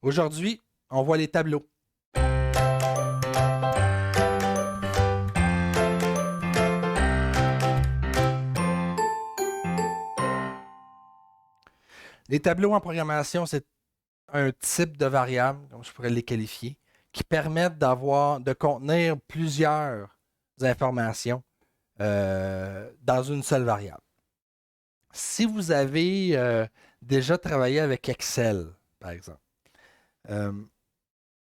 Aujourd'hui, on voit les tableaux. Les tableaux en programmation, c'est un type de variable, comme je pourrais les qualifier, qui permettent de contenir plusieurs informations dans une seule variable. Si vous avez déjà travaillé avec Excel, par exemple, euh,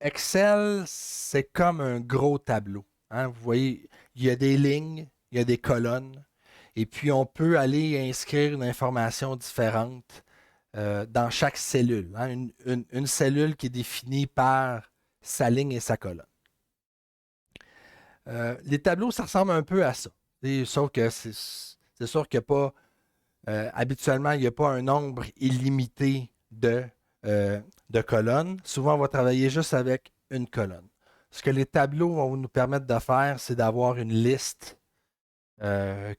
Excel, c'est comme un gros tableau. Hein. Vous voyez, il y a des lignes, il y a des colonnes, et puis on peut aller inscrire une information différente dans chaque cellule. Hein. Une cellule qui est définie par sa ligne et sa colonne. Les tableaux, ça ressemble un peu à ça. Sauf que c'est sûr qu'il n'y a pas, habituellement, il n'y a pas un nombre illimité de colonnes. Souvent, on va travailler juste avec une colonne. Ce que les tableaux vont nous permettre de faire, c'est d'avoir une liste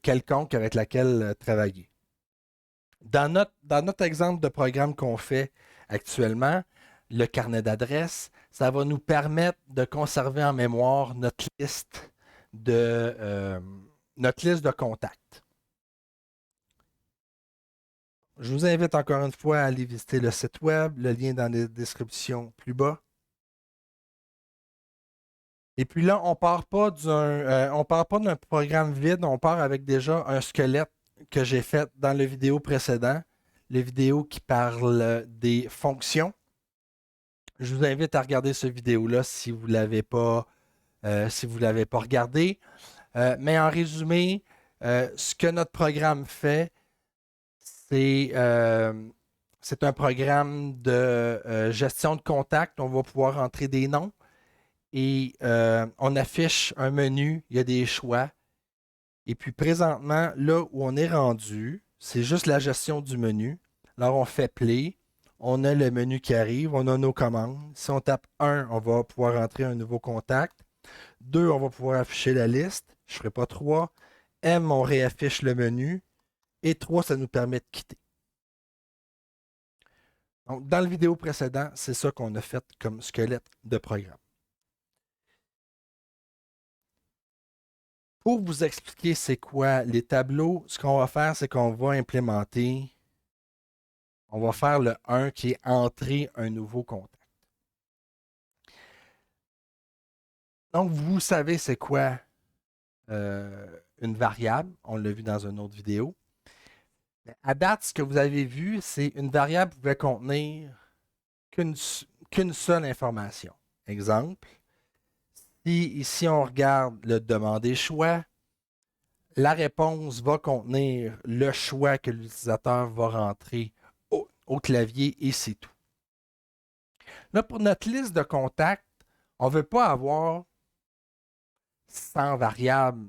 quelconque avec laquelle travailler. Dans notre exemple de programme qu'on fait actuellement, le carnet d'adresses, ça va nous permettre de conserver en mémoire notre liste de contacts. Je vous invite encore une fois à aller visiter le site web, le lien dans la description plus bas. Et puis là, on part pas d'un programme vide, on part avec déjà un squelette que j'ai fait dans la vidéo précédente, la vidéo qui parle des fonctions. Je vous invite à regarder cette vidéo-là si vous l'avez pas, l'avez pas regardé. Mais en résumé, ce que notre programme fait, c'est un programme de gestion de contact. On va pouvoir entrer des noms et on affiche un menu, il y a des choix. Et puis présentement, là où on est rendu, c'est juste la gestion du menu. Alors on fait play, on a le menu qui arrive, on a nos commandes. Si on tape 1, on va pouvoir entrer un nouveau contact. 2, on va pouvoir afficher la liste. Je ne ferai pas 3. M, on réaffiche le menu. Et 3, ça nous permet de quitter. Donc, dans la vidéo précédente, c'est ça qu'on a fait comme squelette de programme. Pour vous expliquer c'est quoi les tableaux, ce qu'on va faire, c'est qu'on va implémenter, on va faire le 1 qui est entrer un nouveau contact. Donc, vous savez c'est quoi une variable. On l'a vu dans une autre vidéo. À date, ce que vous avez vu, c'est une variable pouvait contenir qu'une seule information. Exemple, si ici on regarde le demander choix, la réponse va contenir le choix que l'utilisateur va rentrer au clavier et c'est tout. Là, pour notre liste de contacts, on ne veut pas avoir 100 variables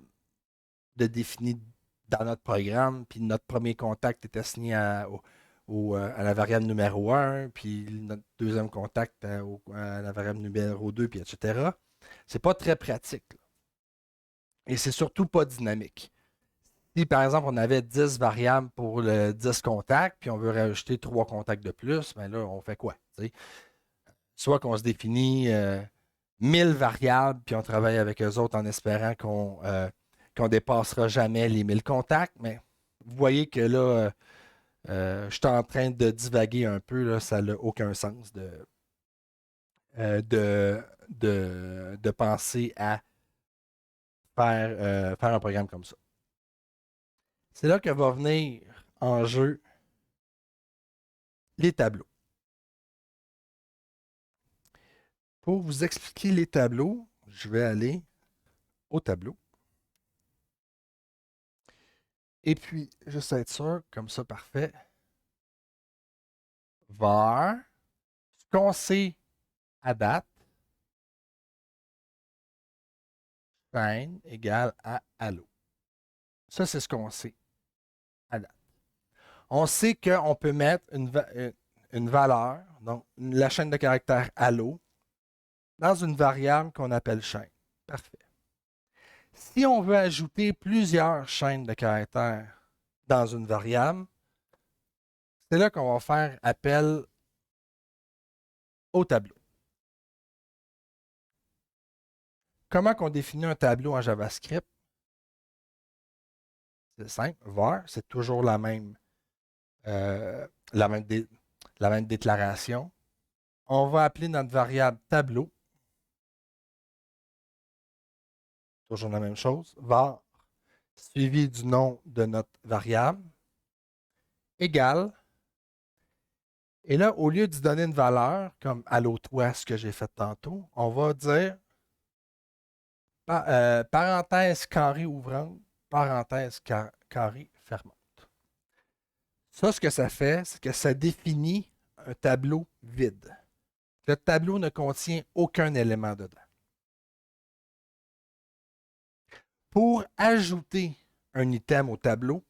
de définies dans notre programme, puis notre premier contact est assigné à la variable numéro 1, puis notre deuxième contact à la variable numéro 2, puis etc. C'est pas très pratique. Là. Et c'est surtout pas dynamique. Si par exemple on avait 10 variables pour le 10 contacts, puis on veut rajouter 3 contacts de plus, ben là, on fait quoi? T'sais? Soit qu'on se définit 1000 variables, puis on travaille avec eux autres en espérant qu'on ne dépassera jamais les 1000 contacts, mais vous voyez que là, je suis en train de divaguer un peu, là, ça n'a aucun sens de penser à faire un programme comme ça. C'est là que va venir en jeu les tableaux. Pour vous expliquer les tableaux, je vais aller au tableau. Et puis, juste être sûr, comme ça, parfait. Var, ce qu'on sait à date, chaîne égale à allo. Ça, c'est ce qu'on sait à date. On sait qu'on peut mettre une valeur, donc la chaîne de caractères allo, dans une variable qu'on appelle chaîne. Parfait. Si on veut ajouter plusieurs chaînes de caractères dans une variable, c'est là qu'on va faire appel au tableau. Comment on définit un tableau en JavaScript? C'est simple, var, c'est toujours euh, la même, la même déclaration. On va appeler notre variable tableau, toujours la même chose, var, suivi du nom de notre variable, égale. Et là, au lieu de donner une valeur, comme Allo toi, ce que j'ai fait tantôt, on va dire parenthèse carré ouvrante, parenthèse carré fermante. Ça, ce que ça fait, c'est que ça définit un tableau vide. Le tableau ne contient aucun élément dedans. Pour ajouter un item au tableau,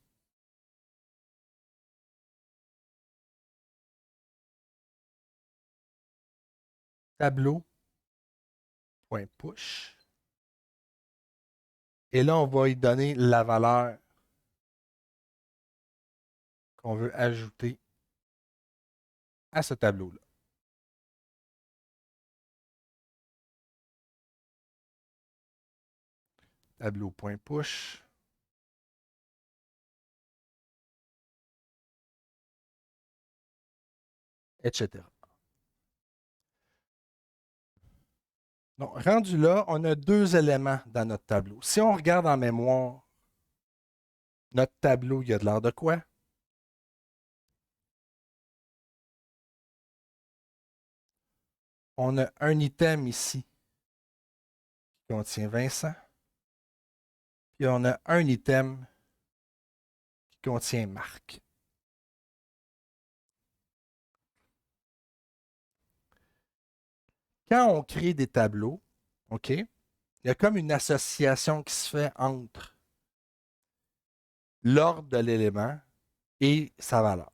tableau.push, et là, on va y donner la valeur qu'on veut ajouter à ce tableau-là. Tableau.push. Etc. Donc, rendu là, on a deux éléments dans notre tableau. Si on regarde en mémoire, notre tableau, il y a de l'air de quoi? On a un item ici qui contient Vincent. Puis on a un item qui contient Marc. Quand on crée des tableaux, OK, il y a comme une association qui se fait entre l'ordre de l'élément et sa valeur.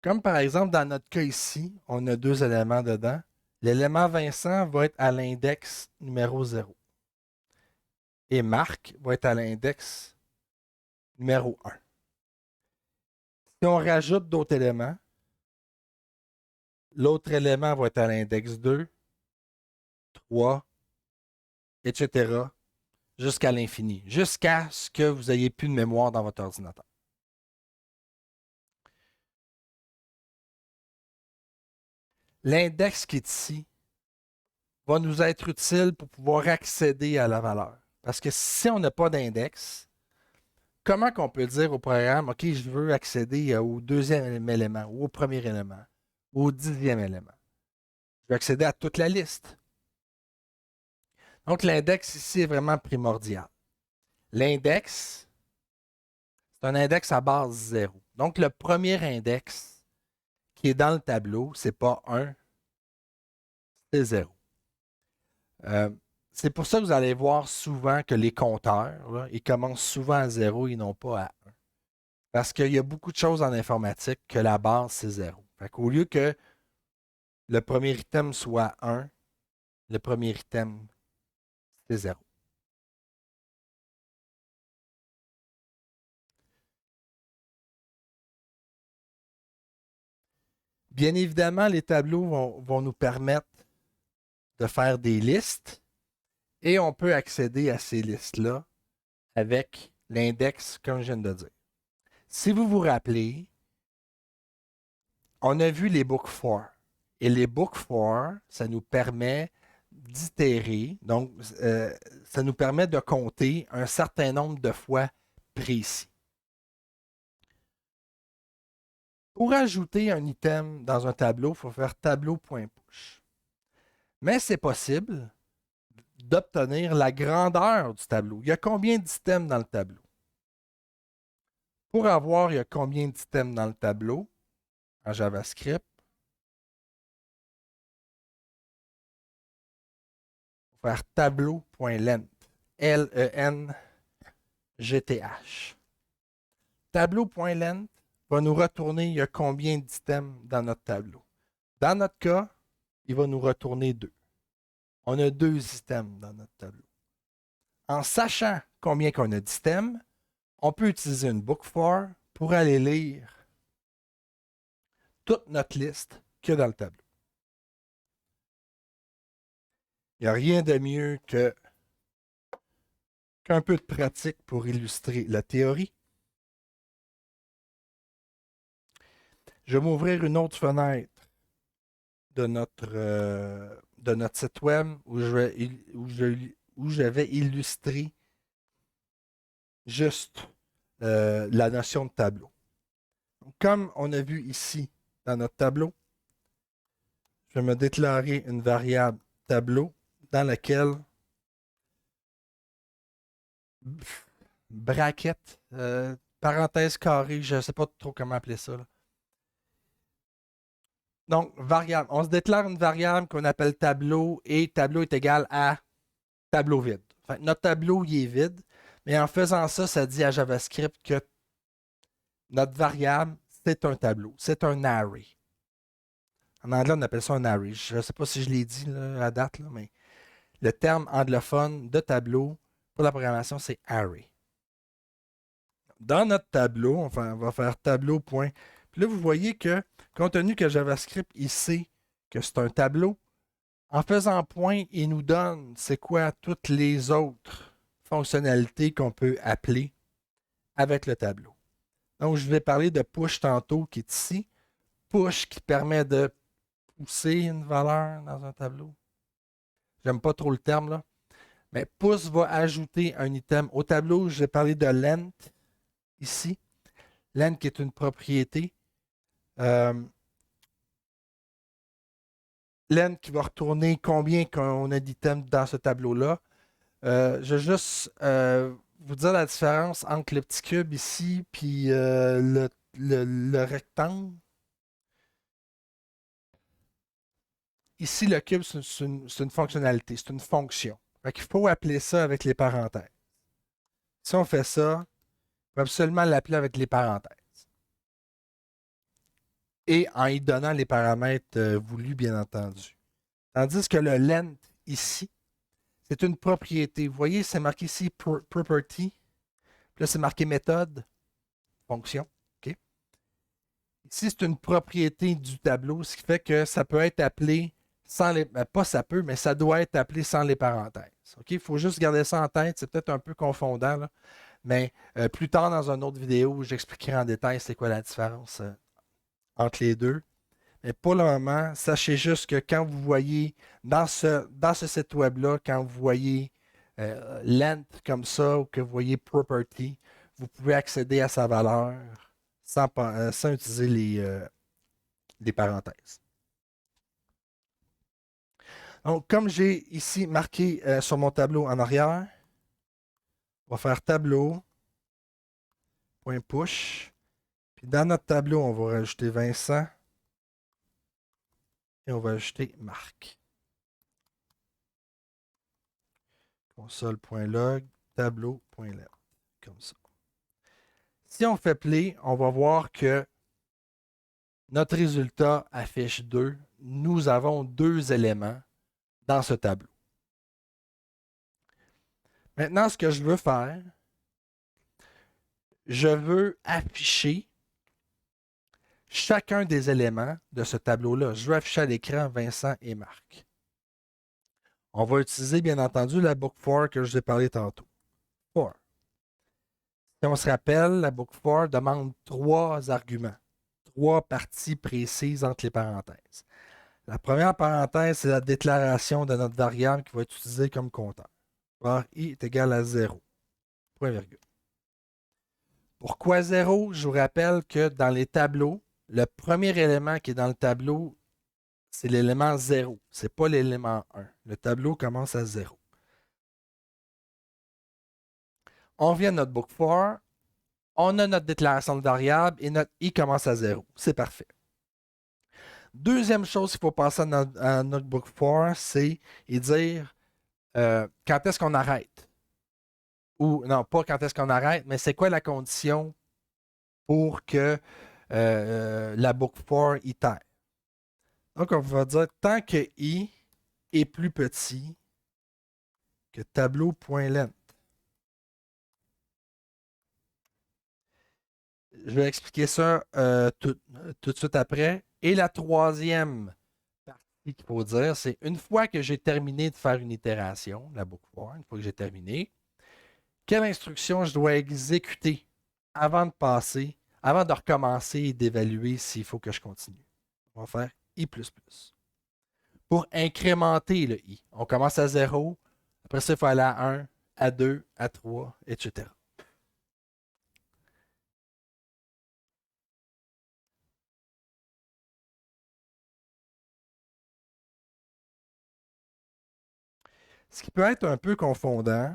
Comme par exemple, dans notre cas ici, on a deux éléments dedans. L'élément Vincent va être à l'index numéro 0. Et Marc va être à l'index numéro 1. Si on rajoute d'autres éléments, l'autre élément va être à l'index 2, 3, etc., jusqu'à l'infini, jusqu'à ce que vous n'ayez plus de mémoire dans votre ordinateur. L'index qui est ici va nous être utile pour pouvoir accéder à la valeur. Parce que si on n'a pas d'index, comment qu'on peut dire au programme, OK, je veux accéder au deuxième élément, ou au premier élément, ou au 10e élément? Je veux accéder à toute la liste. Donc, l'index ici est vraiment primordial. L'index, c'est un index à base 0. Donc, le premier index qui est dans le tableau, ce n'est pas 1, c'est 0. C'est pour ça que vous allez voir souvent que les compteurs, là, ils commencent souvent à 0 et non pas à 1. Parce qu'il y a beaucoup de choses en informatique que la base, c'est 0. Fait qu'au lieu que le premier item soit 1, le premier item, c'est 0. Bien évidemment, les tableaux vont nous permettre de faire des listes et on peut accéder à ces listes-là avec l'index, comme je viens de dire. Si vous vous rappelez, on a vu les book for. Et les book for, ça nous permet d'itérer, donc ça nous permet de compter un certain nombre de fois précis. Pour ajouter un item dans un tableau, il faut faire tableau.push. Mais c'est possible d'obtenir la grandeur du tableau. Il y a combien d'items dans le tableau? Pour avoir il y a combien d'items dans le tableau en JavaScript, il faut faire tableau.length. L-E-N-G-T-H. Tableau.length va nous retourner il y a combien d'items dans notre tableau. Dans notre cas, il va nous retourner 2. On a 2 items dans notre tableau. En sachant combien qu'on a d'items, on peut utiliser une book for pour aller lire toute notre liste que dans le tableau. Il n'y a rien de mieux qu'un peu de pratique pour illustrer la théorie. Je vais m'ouvrir une autre fenêtre de notre site web où je vais illustrer juste la notion de tableau. Donc, comme on a vu ici dans notre tableau, je vais me déclarer une variable tableau dans laquelle bracket, parenthèse carrée, je ne sais pas trop comment appeler ça, là. Donc, variable. On se déclare une variable qu'on appelle tableau et tableau est égal à tableau vide. Enfin, notre tableau, il est vide, mais en faisant ça, ça dit à JavaScript que notre variable, c'est un tableau, c'est un array. En anglais, on appelle ça un array. Je ne sais pas si je l'ai dit là, à date, là, mais le terme anglophone de tableau pour la programmation, c'est array. Dans notre tableau, on va faire tableau. Puis là, vous voyez que, compte tenu que JavaScript, il sait que c'est un tableau, en faisant point, il nous donne c'est quoi toutes les autres fonctionnalités qu'on peut appeler avec le tableau. Donc, je vais parler de push tantôt, qui est ici. Push qui permet de pousser une valeur dans un tableau. J'aime pas trop le terme, là. Mais push va ajouter un item au tableau. Je vais parler de length ici. Length qui est une propriété. Length qui va retourner combien qu'on a d'items dans ce tableau-là. Je vais juste vous dire la différence entre le petit cube ici et le rectangle. Ici, le cube, c'est une fonctionnalité, c'est une fonction. Il faut appeler ça avec les parenthèses. Si on fait ça, on va absolument l'appeler avec les parenthèses. Et en y donnant les paramètres voulus, bien entendu. Tandis que le length, ici, c'est une propriété. Vous voyez, c'est marqué ici property. Puis là, c'est marqué méthode, fonction. Okay? Ici, c'est une propriété du tableau, ce qui fait que ça peut être appelé sans les. Pas ça peut, mais ça doit être appelé sans les parenthèses. Okay? Il faut juste garder ça en tête. C'est peut-être un peu confondant, là. Mais plus tard, dans une autre vidéo, j'expliquerai en détail c'est quoi la différence entre les deux. Mais pour le moment, sachez juste que quand vous voyez dans ce site web-là, quand vous voyez length comme ça ou que vous voyez property, vous pouvez accéder à sa valeur sans utiliser les parenthèses. Donc, comme j'ai ici marqué sur mon tableau en arrière, on va faire tableau, .push. Puis dans notre tableau, on va rajouter Vincent. Et on va ajouter Marc. Console.log, tableau.length. Comme ça. Si on fait play, on va voir que notre résultat affiche 2. Nous avons 2 éléments dans ce tableau. Maintenant, ce que je veux faire, je veux afficher chacun des éléments de ce tableau-là. Je veux afficher à l'écran Vincent et Marc. On va utiliser, bien entendu, la book for que je vous ai parlé tantôt. For. Si on se rappelle, la book for demande 3 arguments, 3 parties précises entre les parenthèses. La première parenthèse, c'est la déclaration de notre variable qui va être utilisée comme compteur. Var i est égal à 0. Point virgule. Pourquoi 0? Je vous rappelle que dans les tableaux, le premier élément qui est dans le tableau, c'est l'élément 0. Ce n'est pas l'élément 1. Le tableau commence à 0. On vient à notre book for. On a notre déclaration de variable et notre i commence à 0. C'est parfait. Deuxième chose qu'il faut passer à notre book for, c'est dire quand est-ce qu'on arrête. Ou non, pas quand est-ce qu'on arrête, mais c'est quoi la condition pour que la book for itère. Donc, on va dire tant que i est plus petit que tableau.length. Je vais expliquer ça tout de suite après. Et la troisième partie qu'il faut dire, c'est une fois que j'ai terminé de faire une itération, la boucle for, une fois que j'ai terminé, quelle instruction je dois exécuter avant de passer, avant de recommencer et d'évaluer s'il faut que je continue. On va faire I++. Pour incrémenter le I, on commence à 0, après ça, il faut aller à 1, à 2, à 3, etc. Ce qui peut être un peu confondant,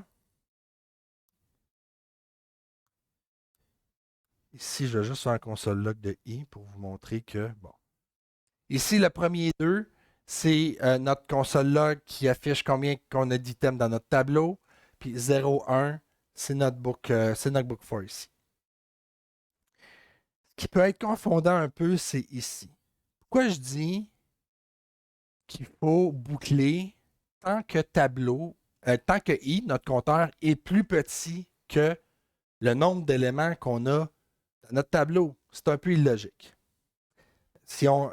ici, je vais juste faire un console log de I pour vous montrer que, bon. Ici, le premier 2, c'est notre console log qui affiche combien qu'on a d'items dans notre tableau. Puis 0, 1, c'est notre book for ici. Ce qui peut être confondant un peu, c'est ici. Pourquoi je dis qu'il faut boucler tant que tant que I, notre compteur, est plus petit que le nombre d'éléments qu'on a dans notre tableau. C'est un peu illogique. Si on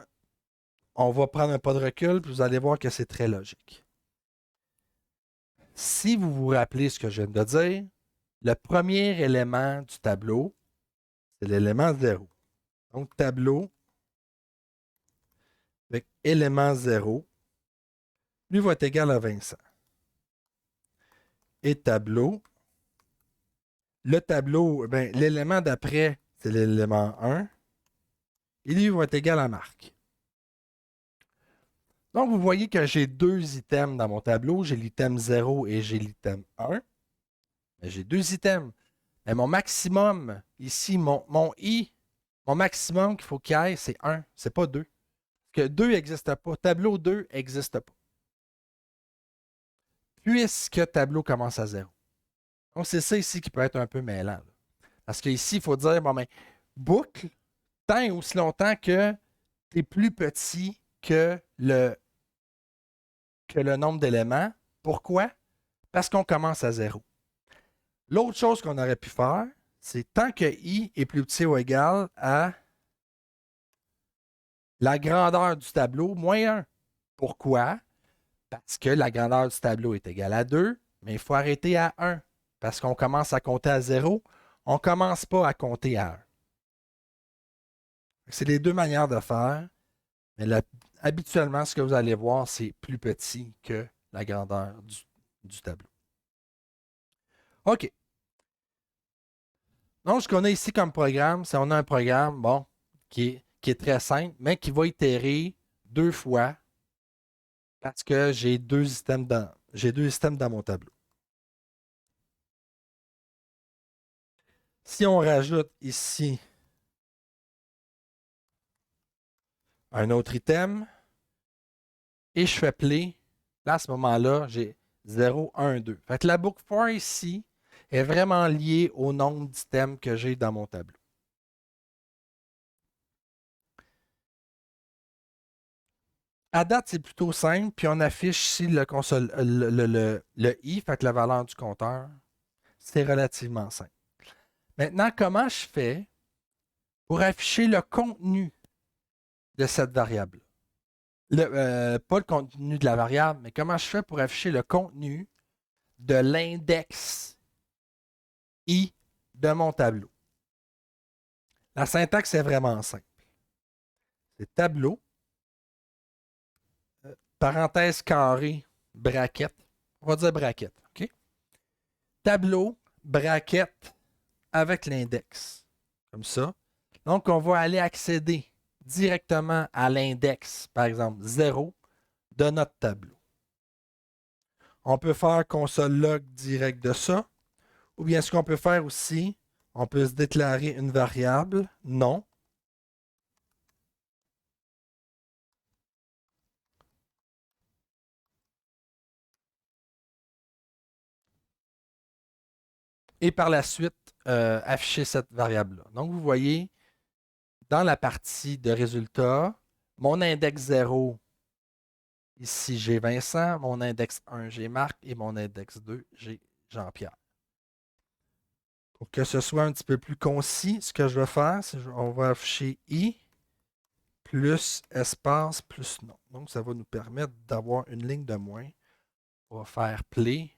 va prendre un pas de recul, puis vous allez voir que c'est très logique. Si vous vous rappelez ce que je viens de dire, le premier élément du tableau, c'est l'élément 0. Donc, tableau avec élément 0, lui va être égal à Vincent. Et tableau, le tableau, l'élément d'après, c'est l'élément 1. Et lui va être égal à Marc. Donc, vous voyez que j'ai deux items dans mon tableau. J'ai l'item 0 et j'ai l'item 1. Mais j'ai deux items. Mais mon maximum, ici, mon I, mon maximum qu'il faut qu'il y ait, c'est 1. C'est pas 2. Parce que 2 n'existe pas. Tableau 2 n'existe pas. Puisque tableau commence à 0. Donc, c'est ça ici qui peut être un peu mêlant. Là. Parce qu'ici, il faut dire, bon, ben, boucle tant et aussi longtemps que tu es plus petit que le nombre d'éléments. Pourquoi? Parce qu'on commence à 0. L'autre chose qu'on aurait pu faire, c'est tant que I est plus petit ou égal à la grandeur du tableau moins 1. Pourquoi? Parce que la grandeur du tableau est égale à 2, mais il faut arrêter à 1. Parce qu'on commence à compter à 0, on ne commence pas à compter à 1. C'est les deux manières de faire, mais habituellement, ce que vous allez voir, c'est plus petit que la grandeur du tableau. OK. Donc, ce qu'on a ici comme programme, c'est qu'on a un programme, bon, qui est très simple, mais qui va itérer deux fois parce que j'ai deux systèmes dans mon tableau. Si on rajoute ici un autre item et je fais play, là, à ce moment-là, j'ai 0, 1, 2. Fait que la boucle for ici est vraiment liée au nombre d'items que j'ai dans mon tableau. À date, c'est plutôt simple, puis on affiche ici le console, le I, fait que la valeur du compteur. C'est relativement simple. Maintenant, comment je fais pour afficher le contenu de cette variable? Pas le contenu de la variable, mais comment je fais pour afficher le contenu de l'index I de mon tableau? La syntaxe est vraiment simple. C'est tableau, parenthèse carrée, bracket. On va dire bracket, OK? Tableau, bracket avec l'index. Comme ça. Donc, on va aller accéder directement à l'index, par exemple 0, de notre tableau. On peut faire console log direct de ça. Ou bien ce qu'on peut faire aussi, on peut se déclarer une variable, non. Et par la suite, afficher cette variable-là. Donc, vous voyez, dans la partie de résultats, mon index 0, ici j'ai Vincent, mon index 1, j'ai Marc, et mon index 2, j'ai Jean-Pierre. Pour que ce soit un petit peu plus concis, ce que je vais faire, c'est qu'on va afficher I plus espace plus nom. Donc, ça va nous permettre d'avoir une ligne de moins. On va faire play.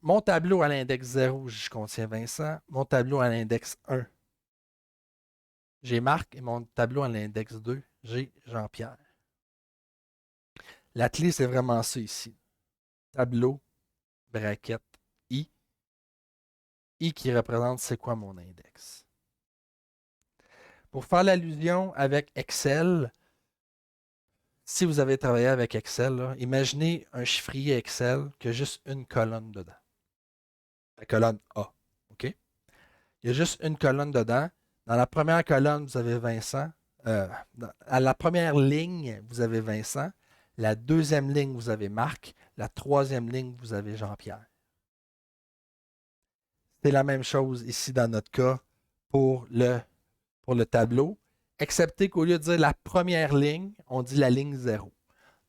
Mon tableau à l'index 0, je contiens Vincent. Mon tableau à l'index 1, j'ai Marc. Et mon tableau à l'index 2, j'ai Jean-Pierre. La clé, c'est vraiment ça ici. Tableau, bracket, I. I qui représente c'est quoi mon index. Pour faire l'allusion avec Excel, si vous avez travaillé avec Excel, là, imaginez un chiffrier Excel qui a juste une colonne dedans. La colonne A. OK? Il y a juste une colonne dedans. Dans la première colonne, vous avez Vincent. À la première ligne, vous avez Vincent. La deuxième ligne, vous avez Marc. La troisième ligne, vous avez Jean-Pierre. C'est la même chose ici dans notre cas pour le tableau, excepté qu'au lieu de dire la première ligne, on dit la ligne 0.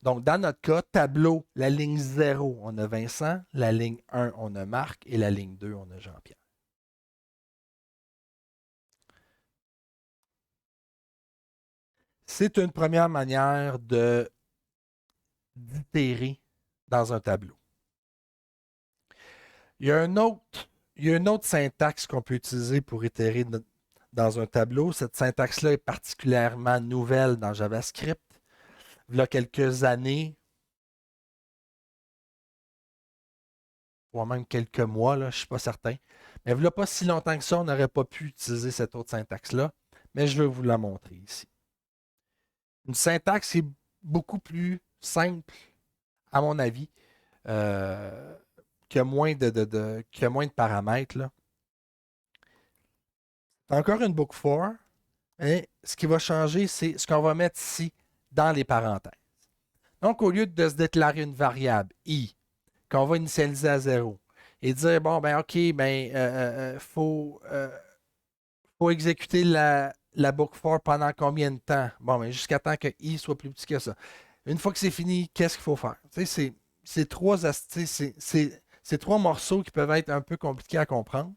Donc, dans notre cas, tableau, la ligne 0, on a Vincent, la ligne 1, on a Marc, et la ligne 2, on a Jean-Pierre. C'est une première manière d'itérer dans un tableau. Il y a une autre syntaxe qu'on peut utiliser pour itérer dans un tableau. Cette syntaxe-là est particulièrement nouvelle dans JavaScript. Il y a quelques années, voire même quelques mois, là, je ne suis pas certain. Mais il n'y a pas si longtemps que ça, on n'aurait pas pu utiliser cette autre syntaxe-là. Mais je vais vous la montrer ici. Une syntaxe qui est beaucoup plus simple, à mon avis, qui a moins de paramètres. Là. C'est encore une book for, mais ce qui va changer, c'est ce qu'on va mettre ici dans les parenthèses. Donc, au lieu de se déclarer une variable i, qu'on va initialiser à 0, et dire, bon, ben OK, ben, faut exécuter la book for pendant combien de temps? Bon, ben, jusqu'à temps que i soit plus petit que ça. Une fois que c'est fini, qu'est-ce qu'il faut faire? Tu sais, c'est trois morceaux qui peuvent être un peu compliqués à comprendre.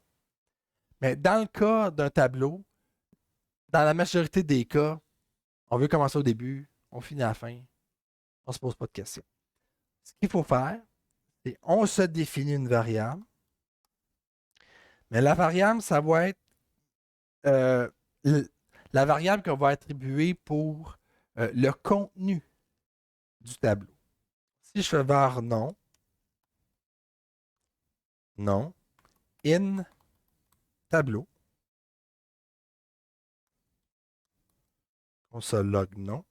Mais dans le cas d'un tableau, dans la majorité des cas, on veut commencer au début, on finit à la fin, on ne se pose pas de questions. Ce qu'il faut faire, c'est on se définit une variable, mais la variable, ça va être euh, la variable qu'on va attribuer pour le contenu du tableau. Si je fais var non, in tableau, on se log non.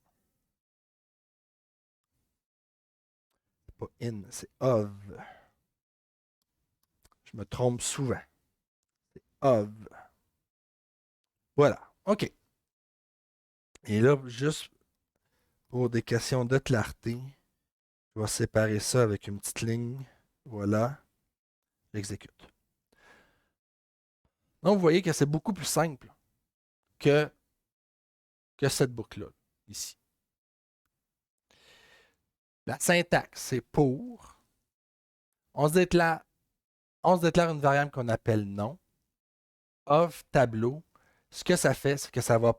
C'est pas in, c'est of. Je me trompe souvent. C'est of. Voilà. OK. Et là, juste pour des questions de clarté, je vais séparer ça avec une petite ligne. Voilà. J'exécute. Donc, vous voyez que c'est beaucoup plus simple que cette boucle-là, ici. La syntaxe, c'est pour. On se déclare une variable qu'on appelle nom. Of tableau. Ce que ça fait, c'est que ça va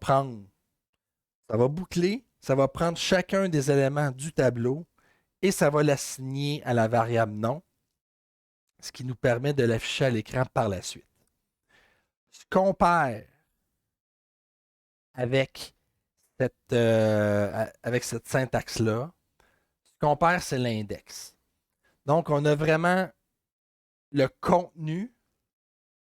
boucler, ça va prendre chacun des éléments du tableau et ça va l'assigner à la variable nom, ce qui nous permet de l'afficher à l'écran par la suite. Ce qu'on perd avec cette syntaxe-là, ce qu'on perd, c'est l'index. Donc, on a vraiment le contenu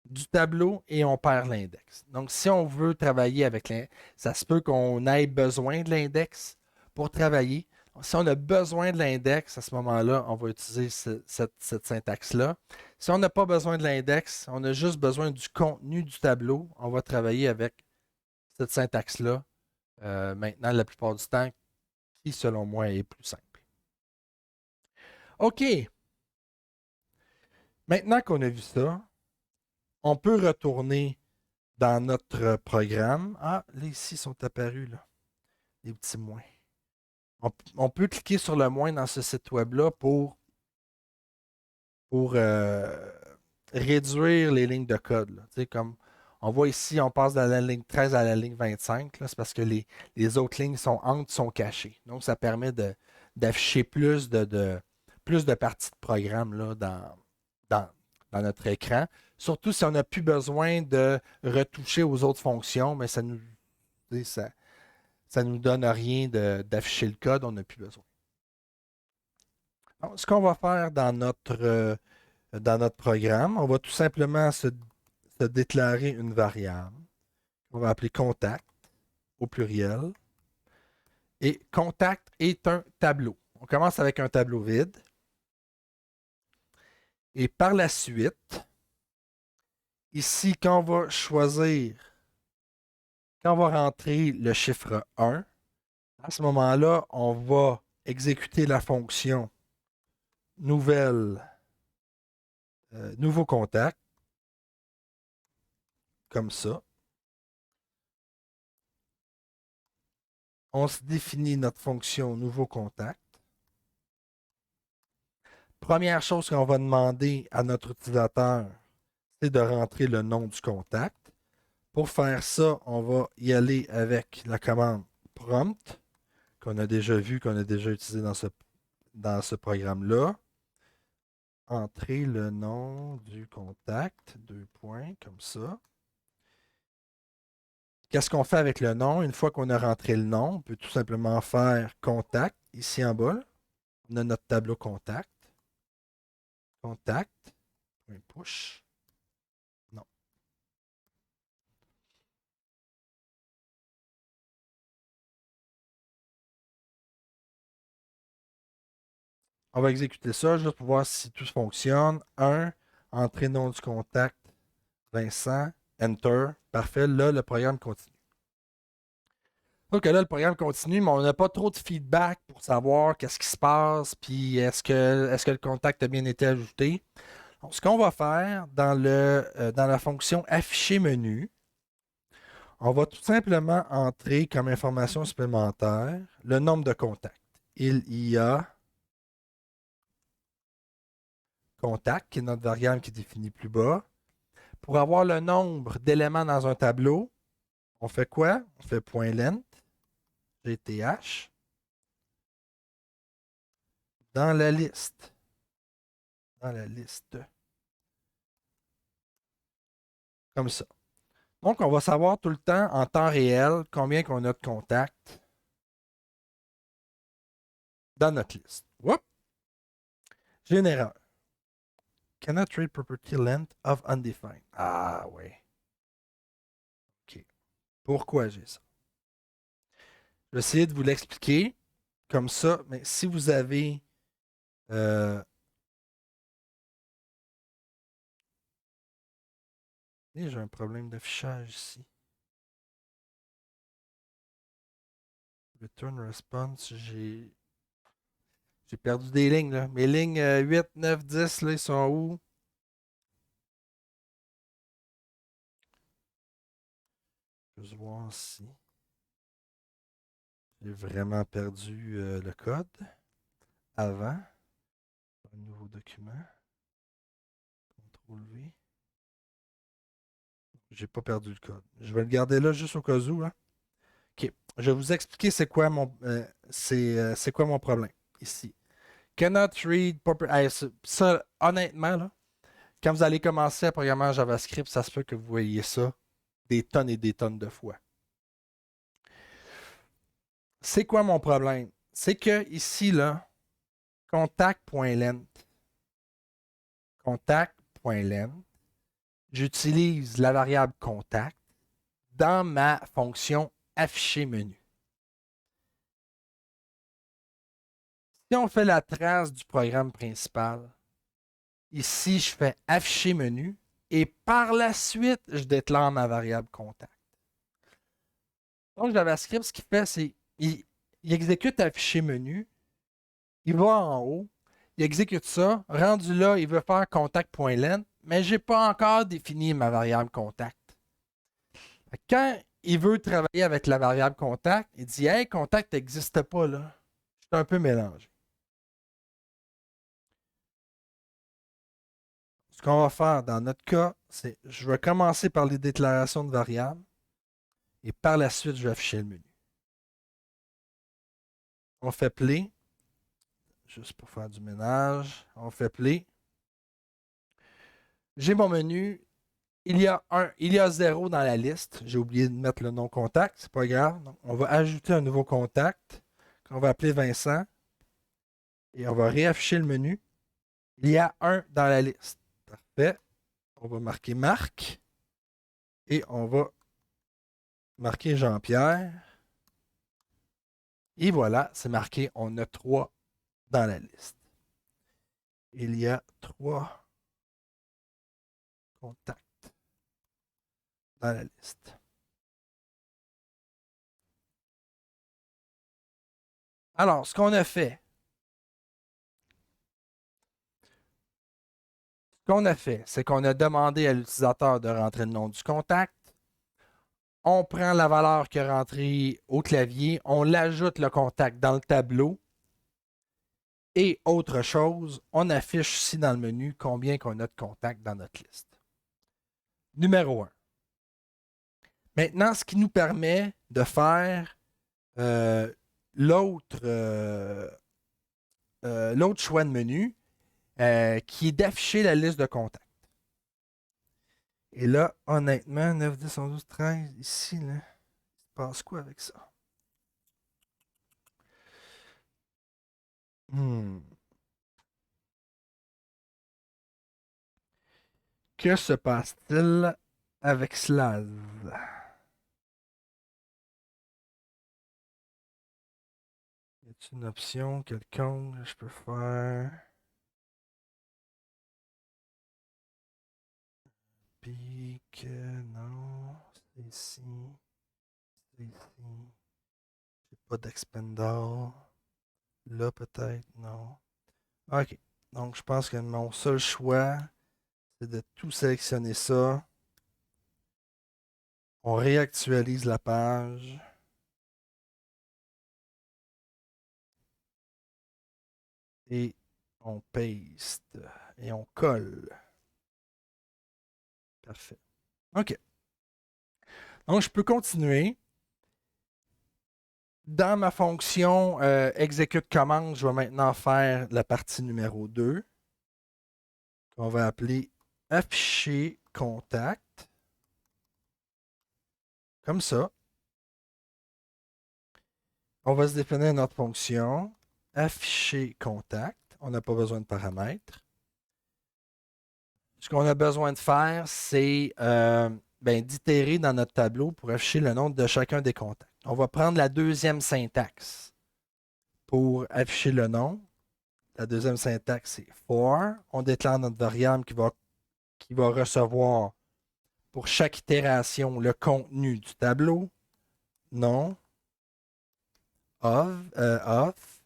du tableau et on perd l'index. Donc, si on veut travailler avec l'index, ça se peut qu'on ait besoin de l'index pour travailler. Si on a besoin de l'index, à ce moment-là, on va utiliser cette syntaxe-là. Si on n'a pas besoin de l'index, on a juste besoin du contenu du tableau, on va travailler avec cette syntaxe-là. Maintenant, la plupart du temps, qui, selon moi, est plus simple. OK. Maintenant qu'on a vu ça, on peut retourner dans notre programme. Ah, là, ici, sont apparus, là, les petits moins. On peut cliquer sur le moins dans ce site web-là pour réduire les lignes de code. Là. Comme On voit ici, on passe de la ligne 13 à la ligne 25. C'est parce que les autres lignes sont cachées. Donc, ça permet d'afficher plus de parties de programme là, dans, dans notre écran. Surtout si on n'a plus besoin de retoucher aux autres fonctions, mais ça nous donne rien d'afficher le code, on n'a plus besoin. Donc, ce qu'on va faire dans notre programme, on va tout simplement se déclarer une variable. On va appeler contact au pluriel. Et contact est un tableau. On commence avec un tableau vide. Et par la suite, ici, quand on va rentrer le chiffre 1, à ce moment-là, on va exécuter la fonction nouveau contact, comme ça. On se définit notre fonction nouveau contact. Première chose qu'on va demander à notre utilisateur, c'est de rentrer le nom du contact. Pour faire ça, on va y aller avec la commande prompt qu'on a déjà vu, qu'on a déjà utilisé dans ce programme-là. Entrer le nom du contact, 2 points, comme ça. Qu'est-ce qu'on fait avec le nom? Une fois qu'on a rentré le nom, on peut tout simplement faire contact, ici en bas. On a notre tableau contact. Contact, point push. Non. On va exécuter ça juste pour voir si tout fonctionne. 1, entrée nom du contact, Vincent, Enter. Parfait. Là, le programme continue. Donc là, le programme continue, mais on n'a pas trop de feedback pour savoir qu'est-ce qui se passe, puis est-ce que le contact a bien été ajouté. Donc, ce qu'on va faire dans la fonction afficher menu, on va tout simplement entrer comme information supplémentaire le nombre de contacts. Il y a contact, qui est notre variable qui est définie plus bas. Pour avoir le nombre d'éléments dans un tableau, on fait quoi? On fait .length, GTH, dans la liste. Dans la liste. Comme ça. Donc, on va savoir tout le temps, en temps réel, combien qu'on a de contacts dans notre liste. Oups! J'ai une erreur. Cannot read property length of undefined. Ah, oui. OK. Pourquoi j'ai ça? Je vais essayer de vous l'expliquer comme ça, mais si vous avez j'ai un problème d'affichage ici. Return response, j'ai perdu des lignes. Là. Mes lignes 8, 9, 10, là, ils sont où? Je vais voir si j'ai vraiment perdu le code avant. Un nouveau document. CTRL V. J'ai pas perdu le code. Je vais le garder là juste au cas où. Hein. OK. Je vais vous expliquer c'est quoi mon problème ici. Cannot read ça, honnêtement, là, quand vous allez commencer à programmer en JavaScript, ça se peut que vous voyez ça des tonnes et des tonnes de fois. C'est quoi mon problème? C'est que ici, là, contact.length, j'utilise la variable contact dans ma fonction afficher menu. Si on fait la trace du programme principal, ici, je fais afficher menu et par la suite, je déclare ma variable contact. Donc, JavaScript, ce qu'il fait, c'est il exécute afficher menu, il va en haut, il exécute ça, rendu là, il veut faire contact.length, mais je n'ai pas encore défini ma variable contact. Quand il veut travailler avec la variable contact, il dit hey, contact n'existe pas là. Je suis un peu mélangé. Ce qu'on va faire dans notre cas, c'est je vais commencer par les déclarations de variables et par la suite, je vais afficher le menu. On fait play, juste pour faire du ménage. On fait play. J'ai mon menu. Il y a 0 dans la liste. J'ai oublié de mettre le nom contact. C'est pas grave. Donc, on va ajouter un nouveau contact qu'on va appeler Vincent. Et on va réafficher le menu. Il y a 1 dans la liste. Parfait. On va marquer Marc. Et on va marquer Jean-Pierre. Et voilà, c'est marqué. On a 3 dans la liste. Il y a 3 contacts dans la liste. Alors, ce qu'on a fait, c'est qu'on a demandé à l'utilisateur de rentrer le nom du contact. On prend la valeur qui est rentrée au clavier, on l'ajoute le contact dans le tableau. Et autre chose, on affiche ici dans le menu combien qu'on a de contacts dans notre liste. Numéro 1. Maintenant, ce qui nous permet de faire l'autre choix de menu, qui est d'afficher la liste de contacts. Et là, honnêtement, 9, 10, 11, 12, 13, ici, là, il se passe quoi avec ça? Que se passe-t-il avec Slaz? Y a-t-il une option quelconque que je peux faire? Pique, non. C'est ici. C'est ici. J'ai pas d'expendal. Là, peut-être, non. OK. Donc, je pense que mon seul choix, c'est de tout sélectionner ça. On réactualise la page. Et on paste. Et on colle. Parfait. OK. Donc, je peux continuer. Dans ma fonction exécute commande, je vais maintenant faire la partie numéro 2. On va appeler afficher contact. Comme ça. On va se définir notre fonction. Afficher contact. On n'a pas besoin de paramètres. Ce qu'on a besoin de faire, c'est d'itérer dans notre tableau pour afficher le nom de chacun des contacts. On va prendre la deuxième syntaxe pour afficher le nom. La deuxième syntaxe, c'est for. On déclare notre variable qui va recevoir pour chaque itération le contenu du tableau. Nom, of,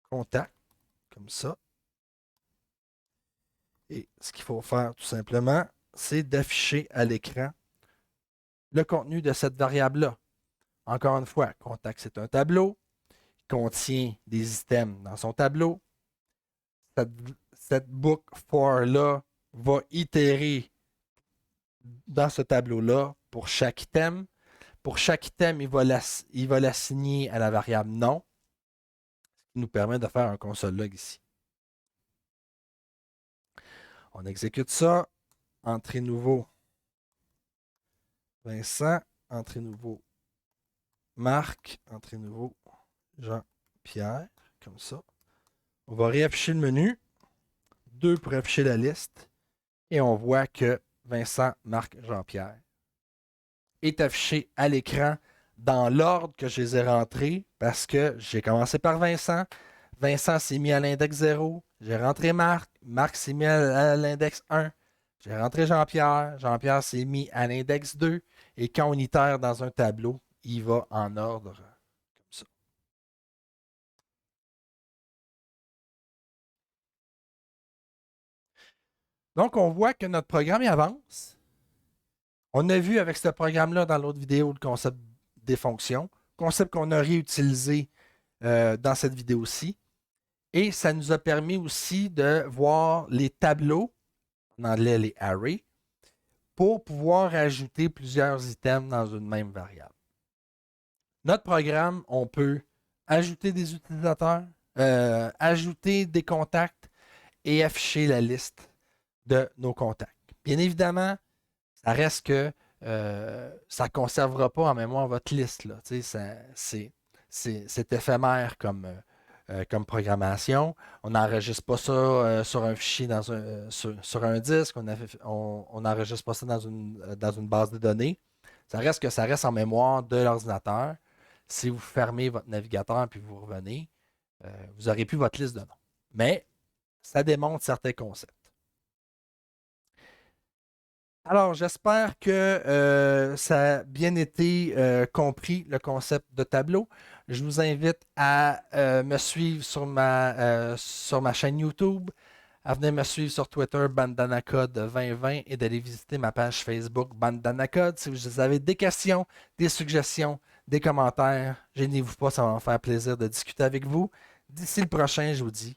contact, comme ça. Et ce qu'il faut faire tout simplement, c'est d'afficher à l'écran le contenu de cette variable-là. Encore une fois, contact, c'est un tableau. Il contient des items dans son tableau. Cette boucle for-là va itérer dans ce tableau-là pour chaque item. Pour chaque item, il va l'assigner à la variable nom, ce qui nous permet de faire un console log ici. On exécute ça. Entrée nouveau Vincent. Entrée nouveau Marc. Entrée nouveau Jean-Pierre. Comme ça. On va réafficher le menu. 2 pour afficher la liste. Et on voit que Vincent, Marc, Jean-Pierre est affiché à l'écran dans l'ordre que je les ai rentrés parce que j'ai commencé par Vincent. Vincent s'est mis à l'index 0. J'ai rentré Marc. Marc s'est mis à l'index 1. J'ai rentré Jean-Pierre. Jean-Pierre s'est mis à l'index 2. Et quand on itère dans un tableau, il va en ordre comme ça. Donc, on voit que notre programme il avance. On a vu avec ce programme-là dans l'autre vidéo le concept des fonctions, concept qu'on a réutilisé dans cette vidéo-ci. Et ça nous a permis aussi de voir les tableaux en anglais les arrays, pour pouvoir ajouter plusieurs items dans une même variable. Notre programme, on peut ajouter des utilisateurs, ajouter des contacts et afficher la liste de nos contacts. Bien évidemment, ça reste que ça ne conservera pas en mémoire votre liste. Là. C'est éphémère comme programmation. On n'enregistre pas ça sur un fichier sur un disque. On n'enregistre pas ça dans une base de données. Ça reste en mémoire de l'ordinateur. Si vous fermez votre navigateur puis vous revenez, vous n'aurez plus votre liste de noms. Mais ça démontre certains concepts. Alors, j'espère que ça a bien été compris, le concept de tableau. Je vous invite à me suivre sur ma chaîne YouTube, à venir me suivre sur Twitter, BandanaCode 2020, et d'aller visiter ma page Facebook, BandanaCode. Si vous avez des questions, des suggestions, des commentaires, gênez-vous pas, ça va me faire plaisir de discuter avec vous. D'ici le prochain, je vous dis